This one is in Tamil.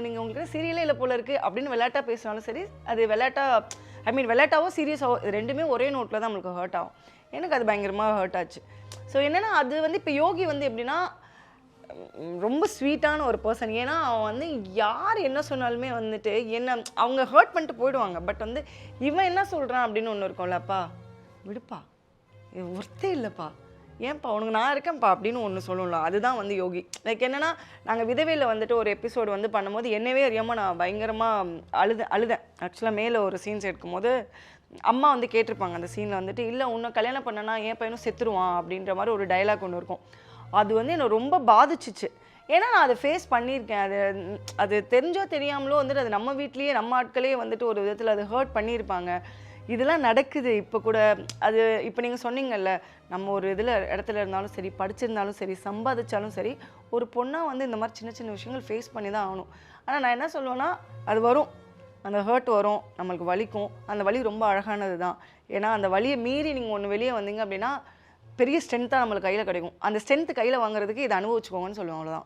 நீங்கள் உங்களுக்கு சீரியலே இல்லை போல இருக்குது அப்படின்னு விளையாட்டாக பேசினாலும் சரி, அது விளையாட்டாவோ சீரியஸாவோ இது ரெண்டுமே ஒரே நோட்டில் தான் நம்மளுக்கு ஹர்ட் ஆகும். எனக்கு அது பயங்கரமாக ஹர்ட் ஆச்சு. ஸோ என்னென்னா அது வந்து இப்போ யோகி வந்து எப்படின்னா ரொம்ப ஸ்வீட்டான ஒரு பர்சன். ஏன்னா அவன் வந்து யார் என்ன சொன்னாலுமே வந்துட்டு என்ன அவங்க ஹர்ட் பண்ணிட்டு போயிடுவாங்க. பட் வந்து இவன் என்ன சொல்கிறான் அப்படின்னு ஒன்று இருக்கும்லப்பா, விடுப்பா இது ஒர்த்தே இல்லைப்பா, ஏன்ப்பா உனக்கு நான் இருக்கேன்ப்பா அப்படின்னு ஒன்று சொல்லலாம். அதுதான் வந்து யோகி. லைக் என்னென்னா நாங்கள் விதவையில் வந்துட்டு ஒரு எபிசோடு வந்து பண்ணும்போது என்னவே அறியாமல் நான் பயங்கரமாக அழுதேன். ஆக்சுவலாக மேலே ஒரு சீன்ஸ் எடுக்கும்போது அம்மா வந்து கேட்டிருப்பாங்க அந்த சீனில் வந்துட்டு, இல்லை உன்னை கல்யாணம் பண்ணனா என் பையனும் செத்துருவான் அப்படின்ற மாதிரி ஒரு டைலாக் ஒன்று இருக்கும். அது வந்து என்னை ரொம்ப பாதிச்சிச்சு. ஏன்னா நான் அதை ஃபேஸ் பண்ணியிருக்கேன். அது தெரிஞ்சோ தெரியாமலோ வந்துட்டு அது நம்ம வீட்லேயே நம்ம ஆட்களே வந்துட்டு ஒரு விதத்தில் அது ஹர்ட் பண்ணியிருப்பாங்க. இதெல்லாம் நடக்குது இப்போ கூட. அது இப்போ நீங்கள் சொன்னீங்கல்ல, நம்ம ஒரு இடத்துல இருந்தாலும் சரி, படிச்சிருந்தாலும் சரி, சம்பாதிச்சாலும் சரி, ஒரு பொண்ணாக வந்து இந்த மாதிரி சின்ன சின்ன விஷயங்கள் ஃபேஸ் பண்ணி தான் ஆகணும். ஆனால் நான் என்ன சொல்லுவேன்னா, அது வரும், அந்த ஹர்ட் வரும், நம்மளுக்கு வலிக்கும். அந்த வலி ரொம்ப அழகானது தான். ஏன்னா அந்த வலியை மீறி நீங்கள் ஒன்று வெளியே வந்தீங்க அப்படின்னா பெரிய ஸ்ட்ரென்த்தாக நம்மளுக்கு கையில் கிடைக்கும். அந்த ஸ்ட்ரென்த் கையில் வாங்குறதுக்கு இதை அனுபவிச்சுக்கோங்கன்னு சொல்லுவேன். அவ்வளோதான்.